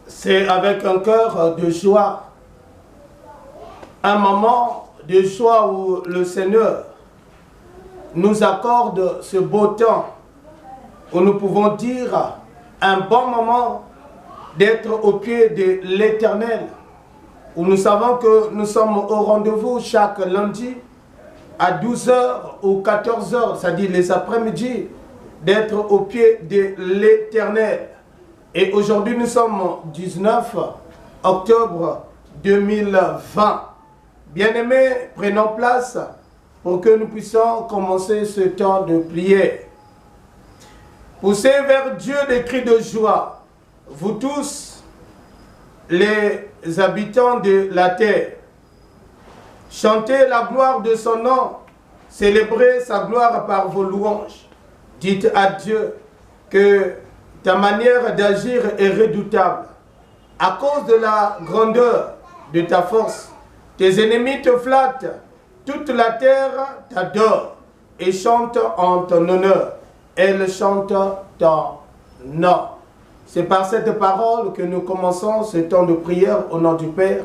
C'est avec un cœur de joie, un moment de joie où le Seigneur nous accorde ce beau temps, où nous pouvons dire un bon moment d'être au pied de l'Éternel, où nous savons que nous sommes au rendez-vous chaque lundi à 12h ou 14h, c'est-à-dire les après-midi, d'être au pied de l'Éternel. Et aujourd'hui, nous sommes 19 octobre 2020. Bien-aimés, prenons place pour que nous puissions commencer ce temps de prière. Poussez vers Dieu des cris de joie, vous tous, les habitants de la terre. Chantez la gloire de son nom, célébrez sa gloire par vos louanges. Dites à Dieu que ta manière d'agir est redoutable. À cause de la grandeur de ta force, tes ennemis te flattent, toute la terre t'adore et chante en ton honneur. Elle chante ton nom. C'est par cette parole que nous commençons ce temps de prière au nom du Père,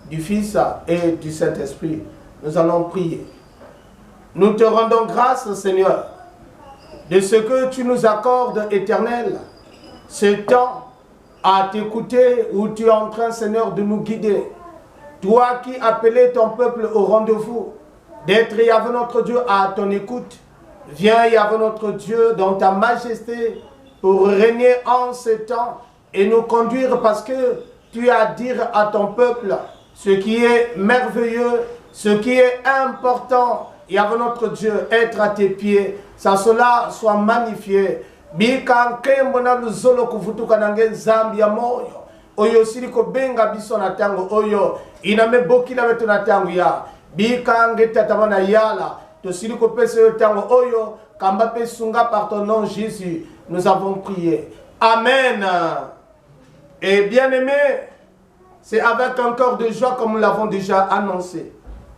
du Fils et du Saint-Esprit. Nous allons prier. Nous te rendons grâce, Seigneur, de ce que tu nous accordes, Éternel, ce temps à t'écouter où tu es en train, Seigneur, de nous guider. Toi qui appelais ton peuple au rendez-vous, d'être, Yahvé notre Dieu, à ton écoute. Viens, Yahvé notre Dieu, dans ta majesté, pour régner en ce temps et nous conduire, parce que tu as à dire à ton peuple ce qui est merveilleux, ce qui est important. Yahvé notre Dieu, être à tes pieds, ça cela soit magnifié. Bika nkembo luzolo kuvutuka nange nzambi ya moyo oyo siliko benga biso na tango oyo inameboki na beto na tango ya bika ngeta tamana yala to siliko pese yo tango oyo kamba pe sunga par ton nom Jésus nous avons prié. Amen. Et bien aimé, c'est avec un cœur de joie comme nous l'avons déjà annoncé.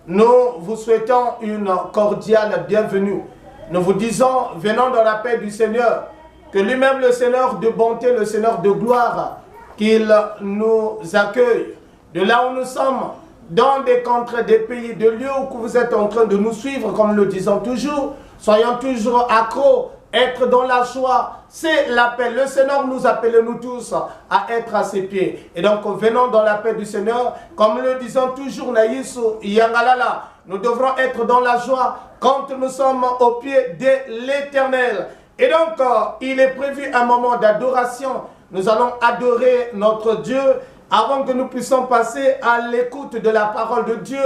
Nous vous souhaitons une cordiale bienvenue. Nous vous disons, venons dans la paix du Seigneur, que lui-même, le Seigneur de bonté, le Seigneur de gloire, qu'il nous accueille. De là où nous sommes, dans des contrées, des pays, des lieux où vous êtes en train de nous suivre, comme nous le disons toujours, soyons toujours accros, être dans la joie, c'est l'appel. Le Seigneur nous appelle, nous tous, à être à ses pieds. Et donc, venons dans la paix du Seigneur, comme nous le disons toujours, Naïsu, Yangalala, nous devrons être dans la joie quand nous sommes au pied de l'Éternel. Et donc, il est prévu un moment d'adoration. Nous allons adorer notre Dieu avant que nous puissions passer à l'écoute de la parole de Dieu.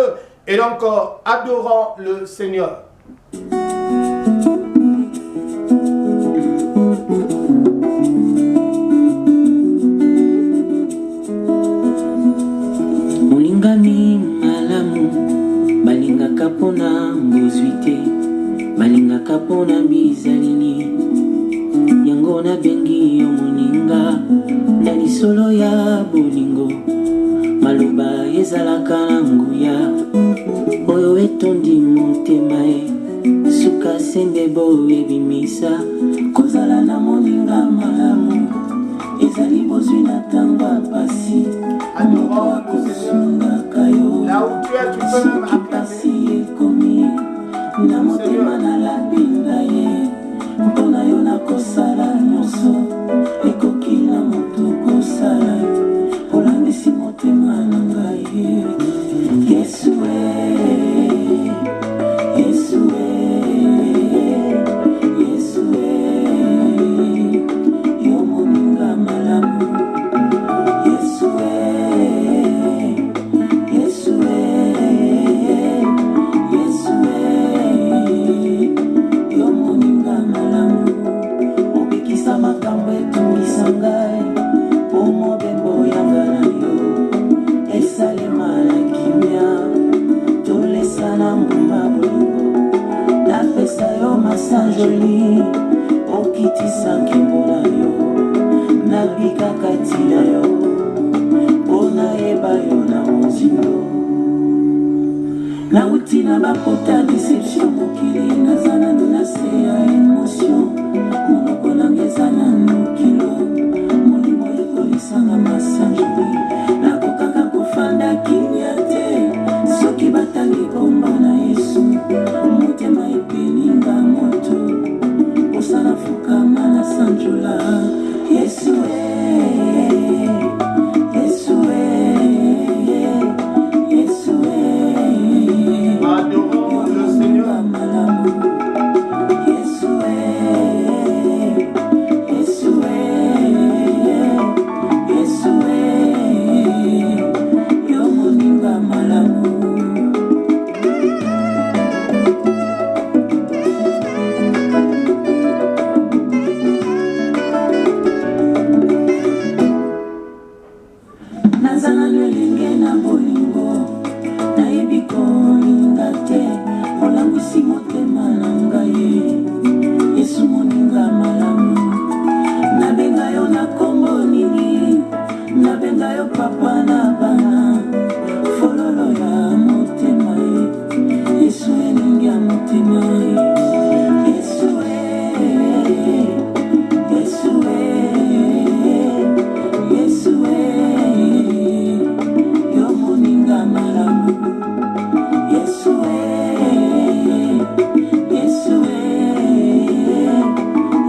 Et donc, adorons le Seigneur. Mulingami malamu, balinga kapona mbozwite, balinga kapona bizalini, yango na bengi yo moninga, na lisolo ya bolingo, maloba ezalaka na nguya, oyo etondi motema e, suka sembe boye bimisa, kozala na moninga malamu, ezali bozwi na tanga pasi, Adorons le Seigneur. Là où tu es, tu peux même acclamer. Nautina bakota déception mokili nazana menacé à émotion monoko nangezana no kilo molimo ekolisanga masango nabenga yo papa na bana fololo ya motema Yesu elingi ya motema Yesu Yesu Yesu yo moninga malamu Yesu Yesu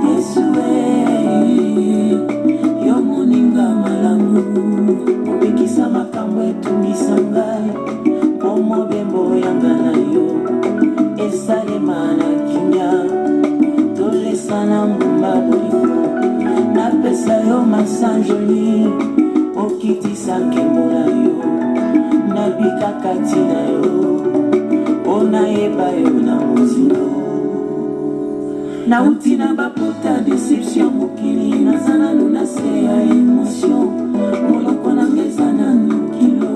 Yesu yo moninga malamu opekisa makambo etungisa ngai mpo mobembo yanga na yo esalema na kimia tolesana ngumba bolingo napesa yo masanjoli okitisa nkembo na yo nabika kati na yo onayeba yo na mozindo nauti na bapota deception mokili naza nanu na se ya émotion moloko na ngeza nanu kilo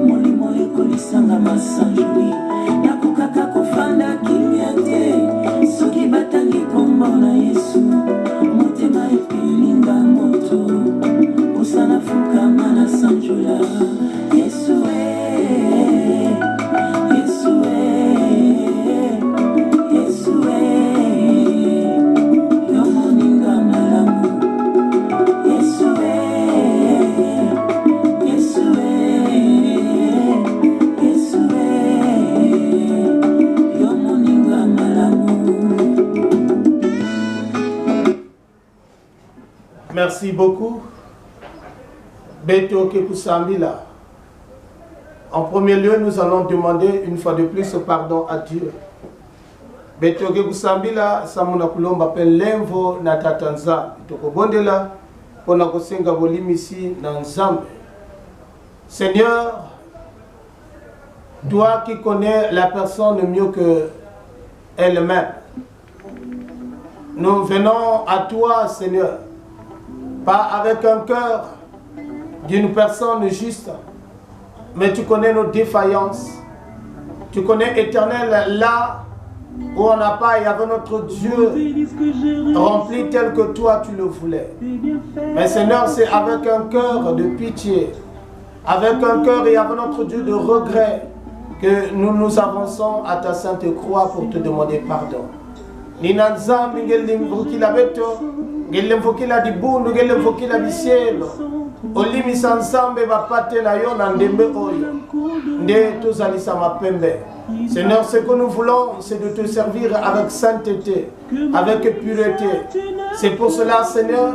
molimo ekolisanga masanjoli nakokaka kofanda kimia te soki batangi kombo na Yesu motema epilinga moto osana fukama na sanjola Yesu Yesu Yesu yo moninga malamu Yesu Yesu Yesu yo moninga malamu. Merci beaucoup. Beto Kekusambila. En premier lieu, nous allons demander une fois de plus pardon à Dieu. Beto Kekusambila, Samuna Kulomba Pelemvo Natatanza. Toko Bondela, Ponakosenga Bolimisi Nanzambe. Seigneur, toi qui connais la personne mieux que elle-même, nous venons à toi, Seigneur, pas avec un cœur d'une personne juste, mais tu connais nos défaillances. Tu connais, Éternel, là où on n'a pas, il y avait notre Dieu rempli tel que toi tu le voulais. Mais Seigneur, c'est avec un cœur de pitié, avec un cœur et avec notre Dieu de regret que nous nous avançons à ta sainte croix pour te demander pardon. Ninanza mingeli mvukila beto, ngeli mvukila dibundu, ngeli mvukila bisielo. Olimi sansambe bapate na yo na ndembe oyo. Nde tozalisa mapembe. Seigneur, ce que nous voulons, c'est de te servir avec sainteté, avec pureté. C'est pour cela, Seigneur,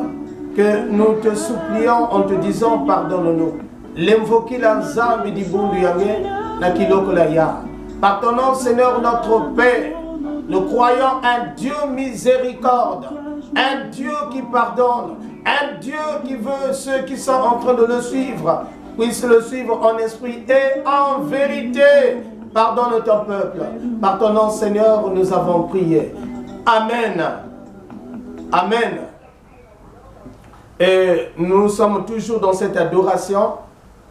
que nous te supplions en te disant pardonne-nous. L'invokila nzambi dibundu yange na kiloko la ya. Pardonnons, Seigneur, notre Père. Nous croyons un Dieu miséricorde, un Dieu qui pardonne, un Dieu qui veut ceux qui sont en train de le suivre, puissent le suivre en esprit et en vérité. Pardonne ton peuple. Pardonnons, Seigneur, nous avons prié. Amen. Amen. Et nous sommes toujours dans cette adoration,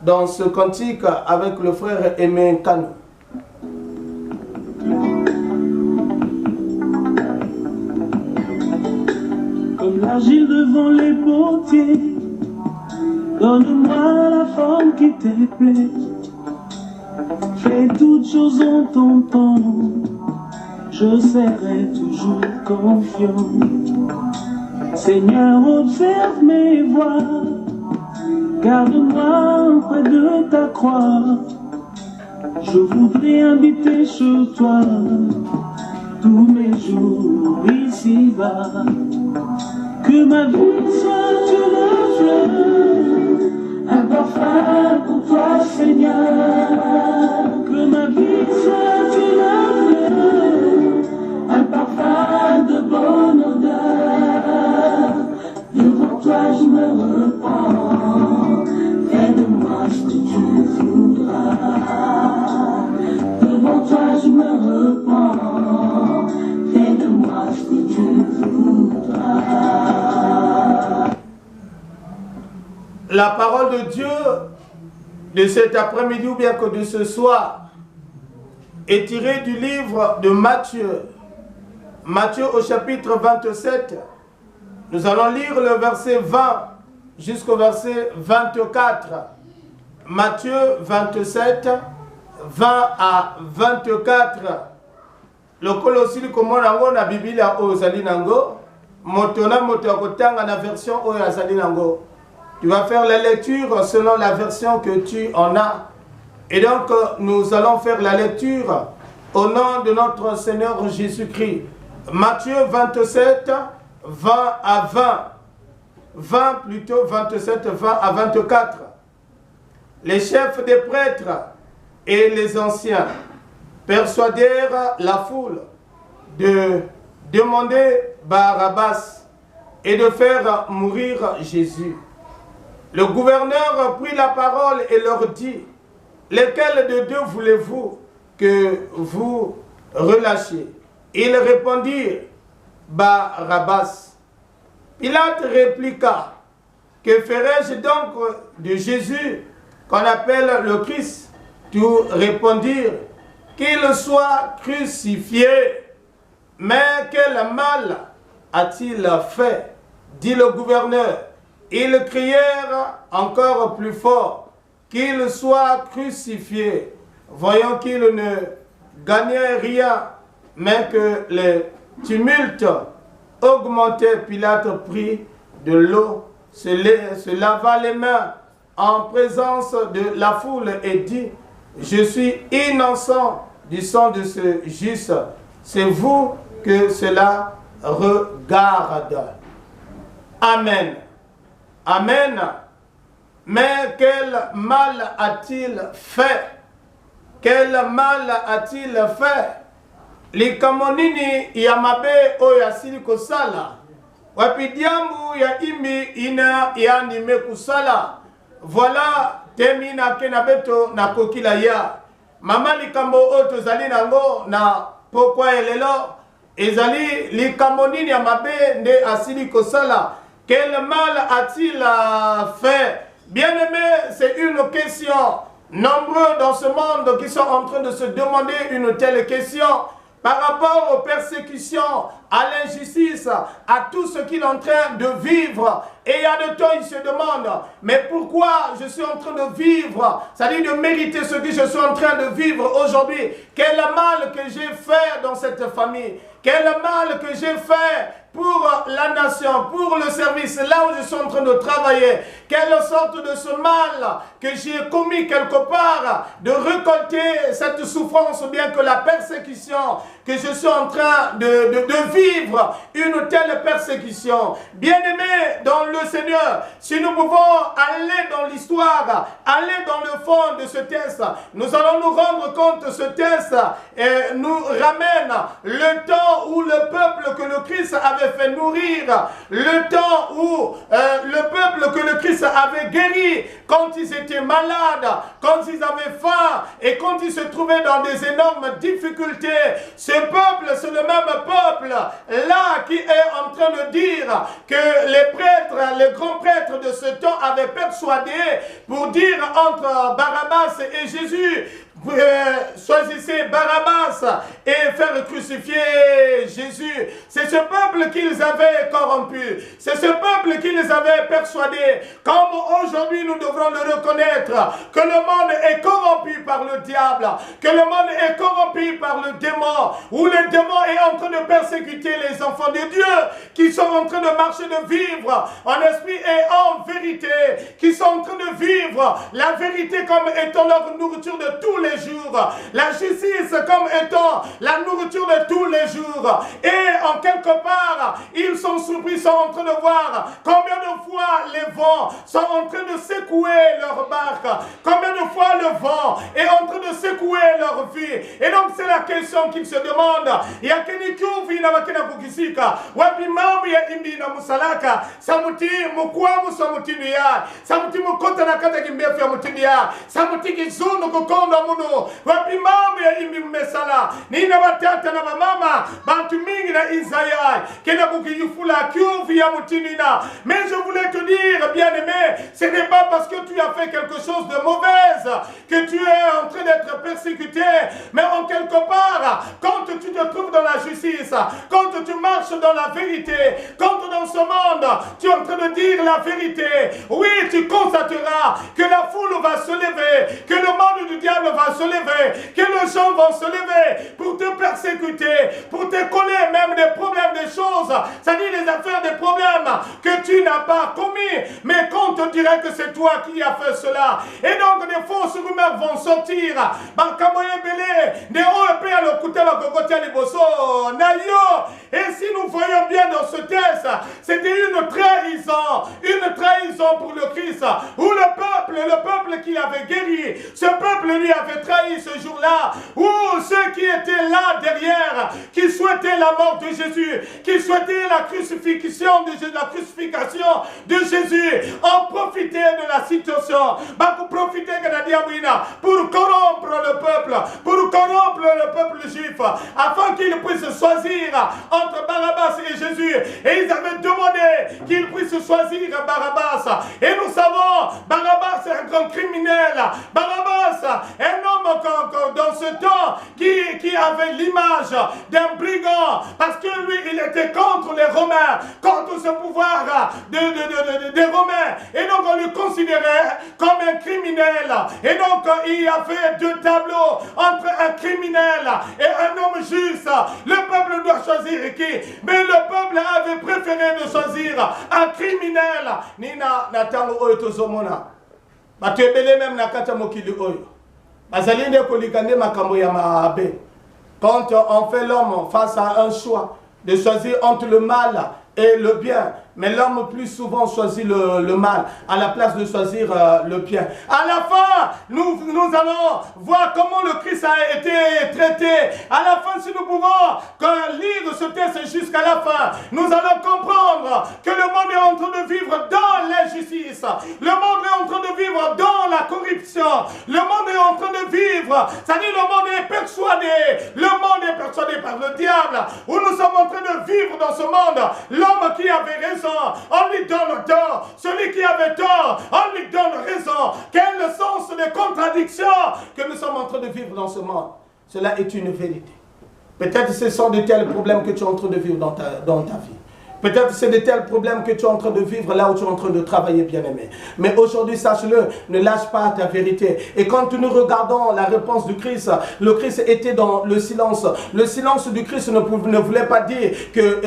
dans ce cantique avec le frère Aimé Kanou. Comme l'argile devant les potiers, donne-moi la forme qui te plaît. Fais toutes choses en ton temps, je serai toujours confiant. Seigneur, observe mes voies, garde-moi près de ta croix. Je voudrais habiter chez toi tous mes jours ici-bas. Que ma vie soit une fleur, un parfum pour toi, Seigneur. Que ma vie soit une fleur, un parfum de bonne odeur. Devant toi je me repens, fais de moi ce que tu voudras. Devant toi je me repens, fais de moi ce que tu voudras. La parole de Dieu de cet après-midi ou bien que de ce soir est tirée du livre de Matthieu. Matthieu au chapitre 27. Nous allons lire le verset 20 jusqu'au verset 24. Matthieu 27, 20 à 24. Le Colossil comme nango na Biblia o zali nango. Motona moto akotanga na version o ya zali nango. Tu vas faire la lecture selon la version que tu en as. Et donc nous allons faire la lecture au nom de notre Seigneur Jésus-Christ. Matthieu 27, 20 à 20. 20 plutôt, 27, 20 à 24. Les chefs des prêtres et les anciens persuadèrent la foule de demander Barabbas et de faire mourir Jésus. Le gouverneur prit la parole et leur dit: lequel de deux voulez-vous que vous relâchiez? Ils répondirent: Barabbas. Pilate répliqua: que ferai-je donc de Jésus qu'on appelle le Christ? Tous répondirent: qu'il soit crucifié. Mais quel mal a-t-il fait? Dit le gouverneur. Ils crièrent encore plus fort: qu'il soit crucifié. Voyant qu'ils ne gagnaient rien, mais que les tumultes augmentaient, Pilate prit de l'eau, se lava les mains en présence de la foule et dit: je suis innocent du sang de ce juste. C'est vous que cela regarde. Amen. Amen. Mais quel mal a-t-il fait? Quel mal a-t-il fait? Likamonini ya mabe o ya sili kosala. Wapidiambu ya imi ina ya nime kusala. Voilà temina kenabeto na kokila ya. Mama likambo oto zali nango na pokwa elelo. Ezali likamonini ya mabe nde asili kosala. Quel mal a-t-il fait? Bien-aimé, c'est une question. Nombreux dans ce monde qui sont en train de se demander une telle question par rapport aux persécutions, à l'injustice, à tout ce qu'il est en train de vivre. Et il y a de temps, il se demande, mais pourquoi je suis en train de vivre, c'est-à-dire de mériter ce que je suis en train de vivre aujourd'hui? Quel mal que j'ai fait dans cette famille? Quel mal que j'ai fait pour la nation, pour le service, là où je suis en train de travailler? Quelle sorte de ce mal que j'ai commis quelque part, de récolter cette souffrance ou bien que la persécution que je suis en train de vivre, une telle persécution? Bien-aimés dans le Seigneur, si nous pouvons aller dans l'histoire, aller dans le fond de ce texte, nous allons nous rendre compte que ce texte nous ramène le temps où le peuple que le Christ avait fait nourrir, le temps où le peuple que le Christ avait guéri, quand ils étaient malades, quand ils avaient faim et quand ils se trouvaient dans des énormes difficultés. Ce peuple, c'est le même peuple là qui est en train de dire que les prêtres, les grands prêtres de ce temps avaient persuadé pour dire entre Barabbas et Jésus: choisissez Barabbas et faire crucifier Jésus. C'est ce peuple qui les avait corrompus. C'est ce peuple qui les avait persuadés. Comme aujourd'hui nous devrons le reconnaître, que le monde est corrompu par le diable, que le monde est corrompu par le démon, où le démon est en train de persécuter les enfants de Dieu, qui sont en train de marcher, de vivre en esprit et en vérité, qui sont en train de vivre la vérité comme étant leur nourriture de tous les jours, la justice comme étant la nourriture de tous les jours. Et en quelque part, ils sont surpris, sont en train de voir combien de fois les vents sont en train de secouer leur barque, combien de fois le vent est en train de secouer leur vie. Et donc c'est la question qu'ils se demandent. Yakeni kuvi na wakina kukisika, wapi mambo ya imbi na musalaka, samuti mukwamu samutini ya, samuti mukota na kata kimbefu ya mutini ya, samuti kizunu kukonda kuno wapi mambo ya imi mesala nina batata na mama bantu mingi na Isaïe kena kukiyufula kyuvi ya mutinina. Mais je voulais te dire, bien-aimé, ce n'est pas parce que tu as fait quelque chose de mauvaise que tu es en train d'être persécuté, mais en quelque part, quand tu te trouves dans la justice, quand tu marches dans la vérité, quand dans ce monde, tu es en train de dire la vérité, oui, tu constateras que la foule va se lever, que le monde du diable va se lever, que les gens vont se lever pour te persécuter, pour te coller même des problèmes, des choses, c'est-à-dire les affaires, des problèmes que tu n'as pas commis, mais qu'on te dirait que c'est toi qui as fait cela. Et donc des fausses rumeurs vont sortir. Et si nous voyons bien dans ce texte, c'était une trahison pour le Christ, où le peuple qui avait guéri, ce peuple lui avait trahi ce jour-là, où ceux qui étaient là derrière, qui souhaitaient la mort de Jésus, qui souhaitaient la crucifixion de Jésus, ont profité de la situation, pour corrompre le peuple juif, afin qu'il puisse choisir entre Barabbas et Jésus. Et ils avaient demandé qu'ils puissent choisir Barabbas. Et nous savons, Barabbas est un grand criminel. Barabbas, un homme dans ce temps qui avait l'image d'un brigand, parce que lui, il était contre les Romains, contre ce pouvoir des Romains. Et donc, on le considérait comme un criminel. Et donc, il y avait deux tableaux entre un criminel et un homme juste. Le peuple doit choisir qui? Mais le peuple avait préféré de choisir un criminel. Nina natango oyo tozomona. Batebele même nakata mokili oyo. Bazalinde kolikande makambo ya maabe. Quand on fait l'homme face à un choix de choisir entre le mal et le bien, mais l'homme plus souvent choisit le mal à la place de choisir le bien. À la fin, nous allons voir comment le Christ a été traité. À la fin, si nous pouvons lire ce texte jusqu'à la fin, nous allons comprendre que le monde est en train de vivre dans l'injustice. Le monde est en train de vivre dans la corruption. Le monde est en train de vivre, c'est-à-dire le monde est persuadé. Le monde est persuadé par le diable. Où nous sommes en train de vivre dans ce monde. L'homme qui avait raison, on lui donne tort. Celui qui avait tort, on lui donne raison. Quel est le sens des contradictions que nous sommes en train de vivre dans ce monde? Cela est une vérité. Peut-être ce sont de tels problèmes que tu es en train de vivre dans ta vie. Peut-être c'est de tels problèmes que tu es en train de vivre là où tu es en train de travailler, bien-aimé. Mais aujourd'hui, sache-le, ne lâche pas ta vérité. Et quand nous regardons la réponse du Christ, le Christ était dans le silence. Le silence du Christ ne voulait pas dire que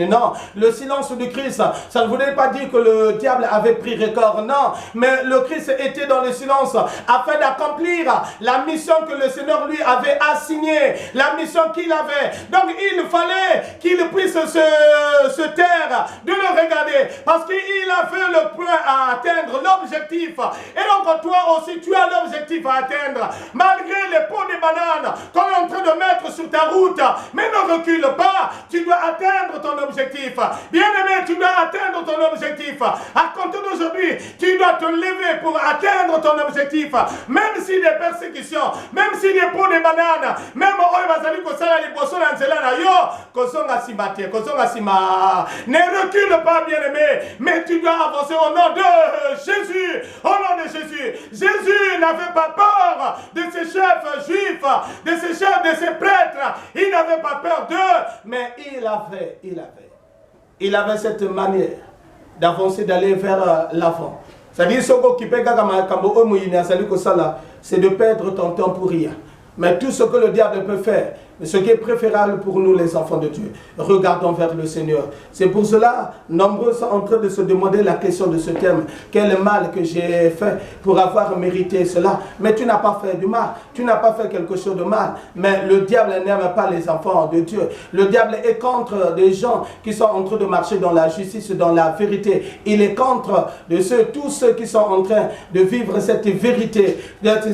non. Le silence du Christ, ça ne voulait pas dire que le diable avait pris record. Non. Mais le Christ était dans le silence afin d'accomplir la mission que le Seigneur lui avait assignée. La mission qu'il avait. Donc il fallait qu'il puisse se taire, de le regarder, parce qu'il avait le point à atteindre, l'objectif. Et donc toi aussi tu as l'objectif à atteindre, malgré les pots de bananes qu'on est en train de mettre sur ta route. Mais ne recule pas, tu dois atteindre ton objectif. Bien-aimé, tu dois atteindre ton objectif. À compter d'aujourd'hui, tu dois te lever pour atteindre ton objectif. Même si des persécutions, même si des pots de bananes, même ne recule pas, bien-aimé, mais tu dois avancer au nom de Jésus. Au nom de Jésus. Jésus n'avait pas peur de ses chefs juifs, de ses chefs, de ses prêtres. Il n'avait pas peur d'eux, mais il avait cette manière d'avancer, d'aller vers l'avant. C'est-à-dire, c'est de perdre ton temps pour rien. Mais tout ce que le diable peut faire, ce qui est préférable pour nous les enfants de Dieu, regardons vers le Seigneur. C'est pour cela, nombreux sont en train de se demander la question de ce thème. Quel mal que j'ai fait pour avoir mérité cela? Mais tu n'as pas fait du mal, tu n'as pas fait quelque chose de mal. Mais le diable n'aime pas les enfants de Dieu. Le diable est contre des gens qui sont en train de marcher dans la justice, dans la vérité. Il est contre tous ceux qui sont en train de vivre cette vérité,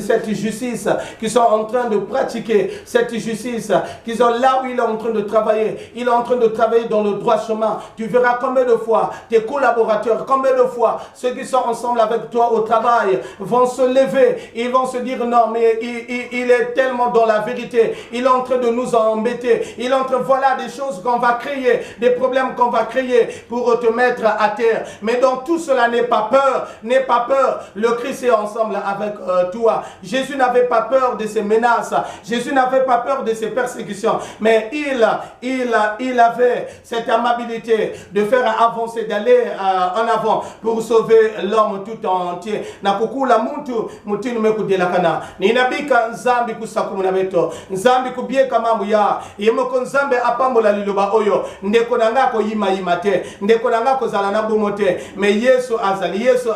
cette justice, qui sont en train de pratiquer cette justice. qu'ils sont là où il est en train de travailler. Il est en train de travailler dans le droit chemin. Tu verras combien de fois tes collaborateurs, combien de fois ceux qui sont ensemble avec toi au travail vont se lever. Ils vont se dire non, mais il est tellement dans la vérité. Il est en train de nous embêter. Il est en train, voilà des choses qu'on va créer, des problèmes qu'on va créer pour te mettre à terre. Mais dans tout cela, n'aie pas peur. N'aie pas peur. Le Christ est ensemble avec toi. Jésus n'avait pas peur de ces menaces. Jésus n'avait pas peur de ces persécutions. Mais il avait cette amabilité de faire avancer, d'aller en avant pour sauver l'homme tout entier. Nakukula muntu mutinu mekudelakana. Ninabika nzambi kusakumuna beto. Nzambi kubieka mambo ya. Yemoko nzambe apambola liloba oyo. Ndeko nangako yima yimate. Ndeko nangako zalana bumote. Mais Yesu azali. Yesu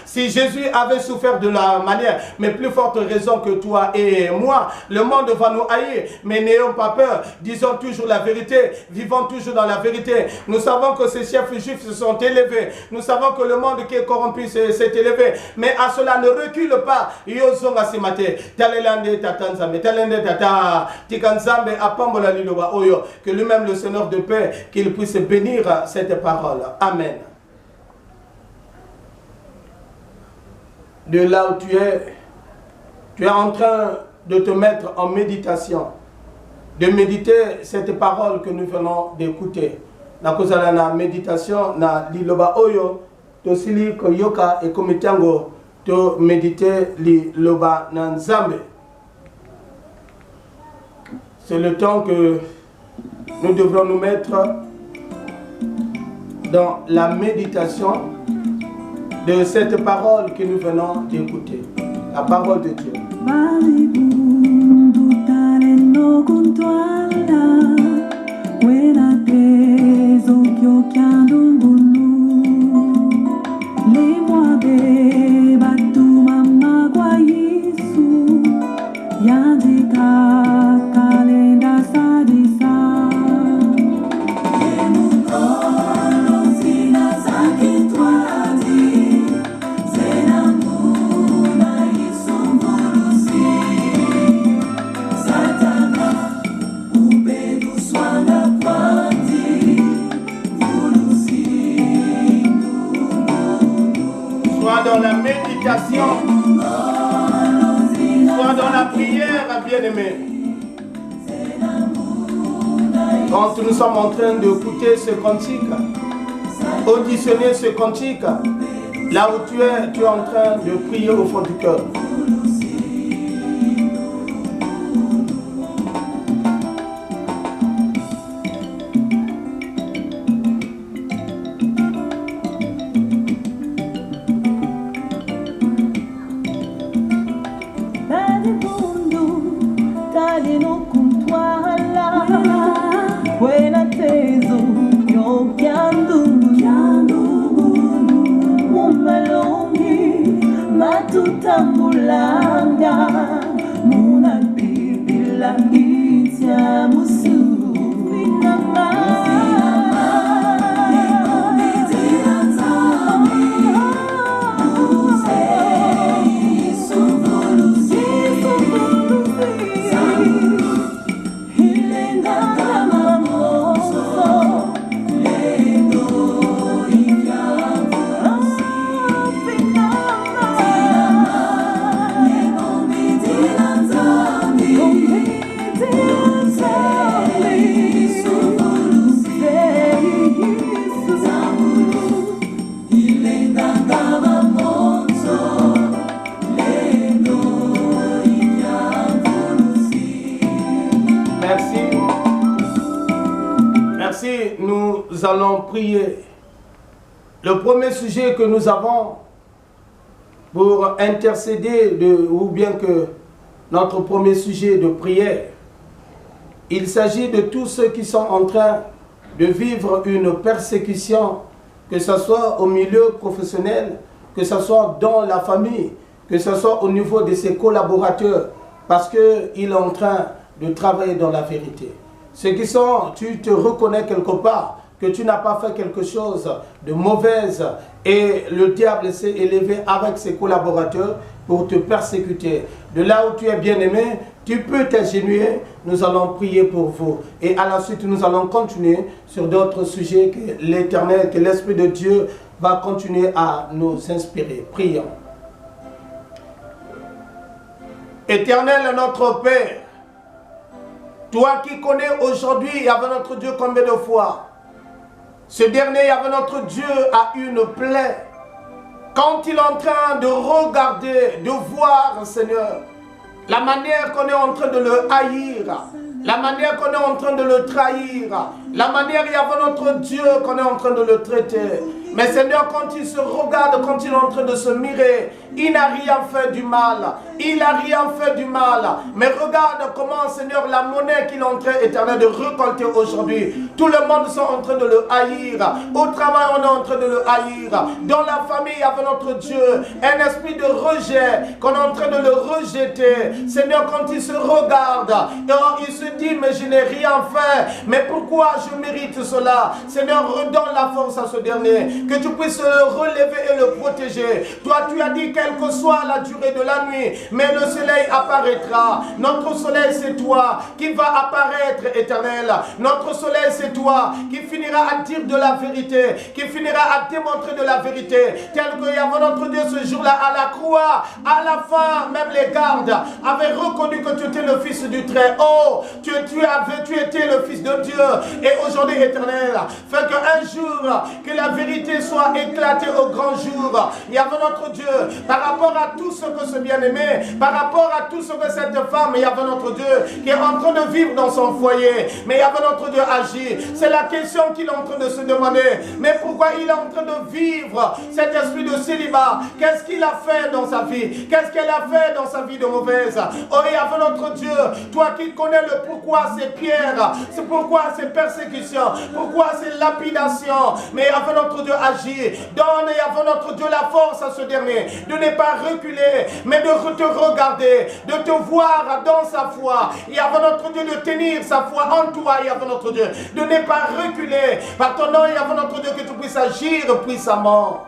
si Jésus avait souffert de la manière, mais plus forte raison que toi et moi, le monde va nous haïr. Mais n'ayons pas peur. Disons toujours la vérité. Vivons toujours dans la vérité. Nous savons que ces chefs juifs se sont élevés. Nous savons que le monde qui est corrompu s'est élevé. Mais à cela ne recule pas. Yozonga simate. Talelande tatanzame. Talende tata. Tikanzambe apambola liloba oyo. Que lui-même le Seigneur de paix, qu'il puisse bénir cette parole. Amen. De là où tu es en train de te mettre en méditation, de méditer cette parole que nous venons d'écouter. Na kozala na méditation na liloba oyo tosili koyoka et komitiango to méditer liloba na nzambe. C'est le temps que nous devrons nous mettre dans la méditation de cette parole que nous venons d'écouter, la parole de Dieu. Dans la méditation, soit dans la prière, bien-aimé. Quand nous sommes en train d'écouter ce cantique, auditionner ce cantique, là où tu es en train de prier au fond du cœur. Nous allons prier. Le premier sujet que nous avons pour intercéder, ou bien que notre premier sujet de prière, il s'agit de tous ceux qui sont en train de vivre une persécution, que ce soit au milieu professionnel, que ce soit dans la famille, que ce soit au niveau de ses collaborateurs, parce qu'il est en train de travailler dans la vérité. Ceux qui sont, tu te reconnais quelque part que tu n'as pas fait quelque chose de mauvaise et le diable s'est élevé avec ses collaborateurs, pour te persécuter. De là où tu es bien-aimé, tu peux t'agenouiller. Nous allons prier pour vous. Et à la suite, nous allons continuer sur d'autres sujets que l'Éternel, que l'Esprit de Dieu va continuer à nous inspirer. Prions. Éternel, notre Père, toi qui connais aujourd'hui, Yahvé notre Dieu, combien de fois ce dernier, Yahvé notre Dieu, a eu une plaie. Quand il est en train de regarder, de voir, Seigneur, la manière qu'on est en train de le haïr, la manière qu'on est en train de le trahir, la manière, Yahvé notre Dieu, qu'on est en train de le traiter. Mais Seigneur, quand il se regarde, quand il est en train de se mirer, il n'a rien fait du mal. Il n'a rien fait du mal. Mais regarde comment, Seigneur, la monnaie qu'il est en train, Éternel, de récolter aujourd'hui. Tout le monde sont en train de le haïr. Au travail, on est en train de le haïr. Dans la famille, avec notre Dieu, un esprit de rejet, qu'on est en train de le rejeter. Seigneur, quand il se regarde, il se dit, mais je n'ai rien fait. Mais pourquoi je mérite cela? Seigneur, redonne la force à ce dernier. Que tu puisses le relever et le protéger. Toi, tu as dit, quelle que soit la durée de la nuit, mais le soleil apparaîtra. Notre soleil, c'est toi qui va apparaître, Éternel. Notre soleil, c'est toi qui finira à dire de la vérité, qui finira à démontrer de la vérité. Tel que Yahvé notre Dieu, ce jour-là, à la croix, à la fin, même les gardes avaient reconnu que tu étais le Fils du Très-Haut. Tu étais le Fils de Dieu. Et aujourd'hui, Éternel, fais qu'un jour, que la vérité soit éclatée au grand jour. Yahvé notre Dieu, par rapport à tout ce que ce bien-aimé, par rapport à tout ce que cette femme, Yahvé notre Dieu, qui est en train de vivre dans son foyer, mais Yahvé notre Dieu agit. C'est la question qu'il est en train de se demander. Mais pourquoi il est en train de vivre cet esprit de célibat? Qu'est-ce qu'il a fait dans sa vie? Qu'est-ce qu'elle a fait dans sa vie de mauvaise? Oh Yahvé notre Dieu, toi qui connais le pourquoi ces pierres, c'est pourquoi ces persécutions, pourquoi ces lapidations, mais Yahvé notre Dieu agit. Donne Yahvé notre Dieu la force à ce dernier de ne pas reculer, mais de te regarder, de te voir dans sa foi. Yahvé notre Dieu, de tenir sa foi en toi, Yahvé notre Dieu, de ne pas reculer. Par ton nom, Yahvé notre Dieu, que tu puisses agir puissamment.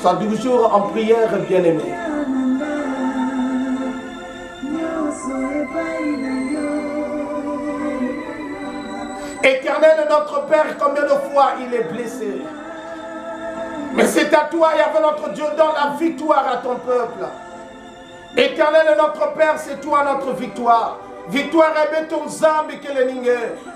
Sois toujours en prière, bien-aimé. Éternel, notre Père, combien de fois il est blessé. Mais c'est à toi, Yahvé notre Dieu, donne la victoire à ton peuple. Éternel, notre Père, c'est toi notre victoire. Victoire abeto zambi kele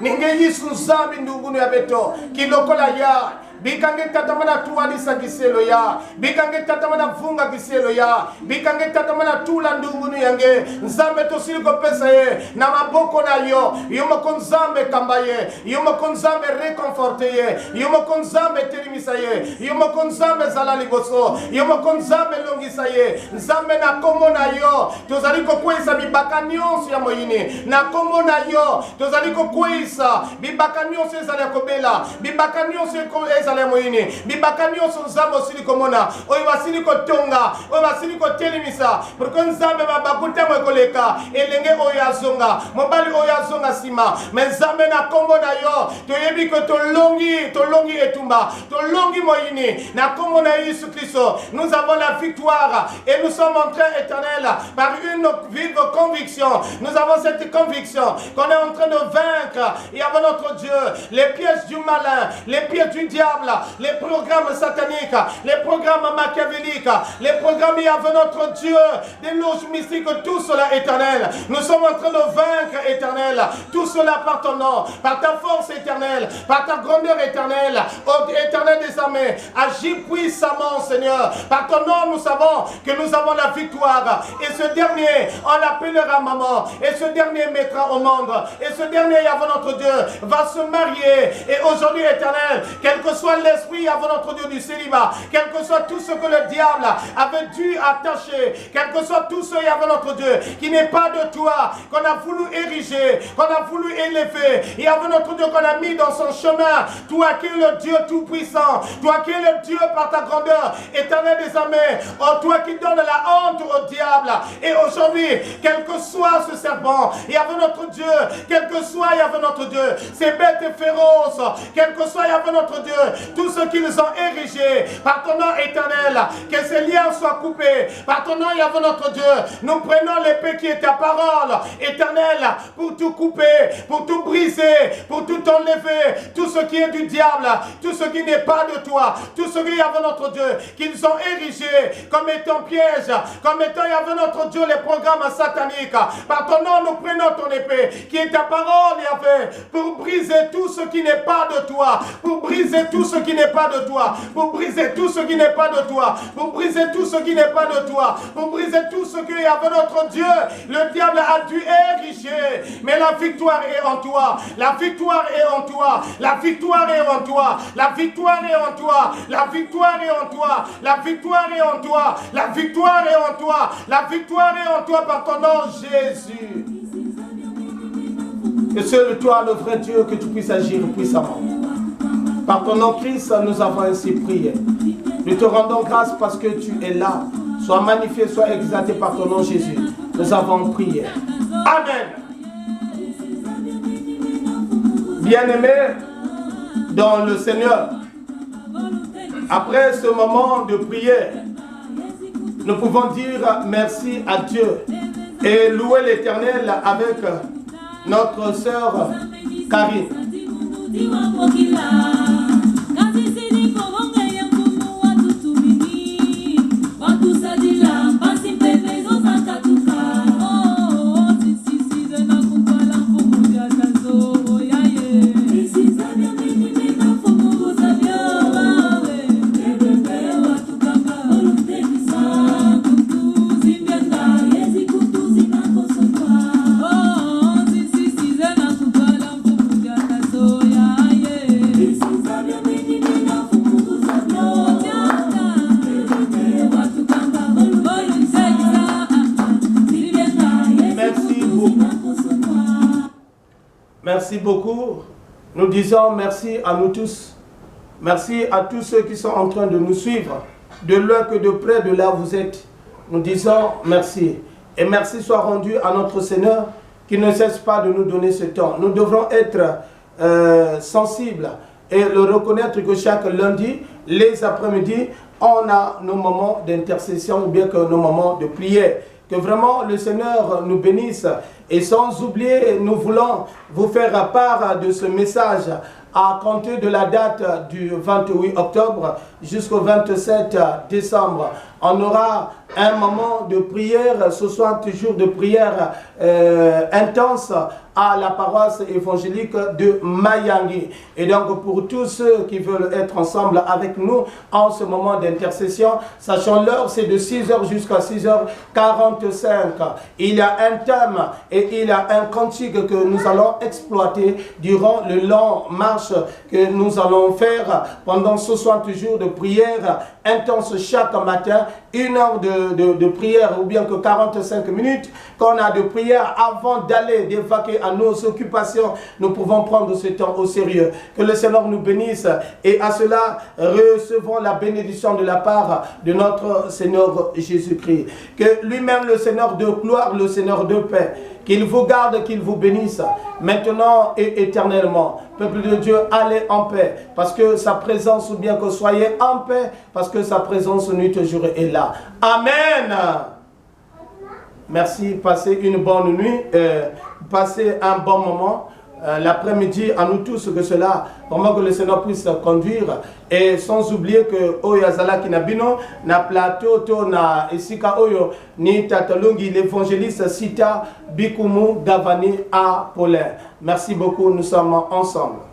ninge yisu zambi ndungunu abeto kilokola ya bikange tatamana tuwadisa kiselo ya bikange tatamana vunga kiselo ya bikange tatamana tula ndungunu yange nzambe tosiliko pesa ye na maboko na yo yomoko nzambe kamba ye yomoko nzambe reconforte ye yomoko nzambe telimisa ye yomoko nzambe zala liboso yomoko nzambe longisa ye nzambe na komo na yo tozaliko kwesa bibaka nyonso ya moyini na komo na yo tozaliko kwesa bibaka nyonso ezala kobela bibaka nyonso ezala moyini bibaka nyonso nzambe osili komona oyo basili kotonga oyo basili kotelimisa pour que nzambe babakuta mokoleka elenge oyo azonga mobali oyo azonga sima mais nzambe na kombo na yo toyebi ko tolongi etumba tolongi moyini na kombo na Yesu Christo. Nous avons la victoire et nous sommes en train, Éternel, par une vive conviction, nous avons cette conviction qu'on est en train de vaincre et avec notre Dieu les pièges du malin, les pièges du diable, les programmes sataniques, les programmes machiavéliques, les programmes avec notre Dieu, des loges mystiques, tout cela, Éternel. Nous sommes en train de vaincre, Éternel, tout cela par ton nom, par ta force éternelle, par ta grandeur éternelle, ô Éternel des armées. Agis puissamment, Seigneur. Par ton nom, nous savons que nous avons la victoire. Et ce dernier, on l'appellera maman. Et ce dernier mettra au monde. Et ce dernier, avant notre Dieu, va se marier. Et aujourd'hui, Éternel, quel que soit l'esprit avant notre Dieu du célibat, quel que soit tout ce que le diable avait dû attacher, quel que soit tout ce avant notre Dieu qui n'est pas de toi, qu'on a voulu ériger, qu'on a voulu élever, et avant notre Dieu qu'on a mis dans son chemin, toi qui es le Dieu tout-puissant, toi qui es le Dieu par ta grandeur, Éternel des armées, oh toi qui donnes la honte au diable, et aujourd'hui, quel que soit ce serpent, et avant notre Dieu, quel que soit, et avant notre Dieu, ces bêtes féroces, quel que soit, et avant notre Dieu, tout ce qu'ils ont érigé par ton nom éternel, que ces liens soient coupés par ton nom, Yahvé notre Dieu. Nous prenons l'épée qui est ta parole éternelle pour tout couper, pour tout briser, pour tout enlever, tout ce qui est du diable, tout ce qui n'est pas de toi, tout ce qui est Yahvé notre Dieu, qu'ils ont érigé comme étant piège, comme étant Yahvé notre Dieu les programmes sataniques. Par ton nom, nous prenons ton épée qui est ta parole, Yahvé, pour briser tout ce qui n'est pas de toi, pour briser tout ce qui n'est pas de toi, pour briser tout ce qui n'est pas de toi, pour briser tout ce qui n'est pas de toi, pour briser tout ce que Yahvé notre Dieu, le diable a dû ériger. Mais la victoire est en toi, la victoire est en toi, la victoire est en toi, la victoire est en toi, la victoire est en toi, la victoire est en toi, la victoire est en toi, la victoire est en toi par ton nom Jésus. Que seul toi, le vrai Dieu, que tu puisses agir puissamment. Par ton nom Christ, nous avons ainsi prié. Nous te rendons grâce parce que tu es là. Sois magnifié, sois exalté par ton nom Jésus. Nous avons prié. Amen. Bien-aimés dans le Seigneur, après ce moment de prière, nous pouvons dire merci à Dieu et louer l'Éternel avec notre sœur Karine. Merci beaucoup. Nous disons merci à nous tous. Merci à tous ceux qui sont en train de nous suivre, de loin que de près, de là où vous êtes. Nous disons merci. Et merci soit rendu à notre Seigneur qui ne cesse pas de nous donner ce temps. Nous devrons être sensibles et le reconnaître que chaque lundi, les après-midi, on a nos moments d'intercession ou bien que nos moments de prière. Que vraiment le Seigneur nous bénisse. Et sans oublier, nous voulons vous faire part de ce message à compter de la date du 28 octobre jusqu'au 27 décembre. On aura un moment de prière, ce soir toujours de prière intense à la paroisse évangélique de Mayangi. Et donc pour tous ceux qui veulent être ensemble avec nous en ce moment d'intercession, sachant l'heure, c'est de 6h jusqu'à 6h45. Il y a un thème et il y a un cantique que nous allons exploiter durant le long marche que nous allons faire pendant 60 jours de prière intense chaque matin, 1 heure de prière ou bien que 45 minutes qu'on a de prière avant d'aller d'évacuer à nos occupations. Nous pouvons prendre ce temps au sérieux. Que le Seigneur nous bénisse et à cela recevons la bénédiction de la part de notre Seigneur Jésus-Christ. Que lui-même le Seigneur de gloire, le Seigneur de paix, qu'il vous garde, qu'il vous bénisse maintenant et éternellement. Peuple de Dieu, allez en paix, parce que sa présence, ou bien que soyez en paix, parce que sa présence nuit toujours est là. Amen. Merci, passez une bonne nuit, passez un bon moment. L'après-midi, à nous tous que cela, vraiment que le Seigneur puisse conduire, et sans oublier que Oyazala Kinabino, na plateau, to na Isika Oyo, ni Tatalongi, l'évangéliste Sita Bikumu Davani à Paulin. Merci beaucoup, nous sommes ensemble.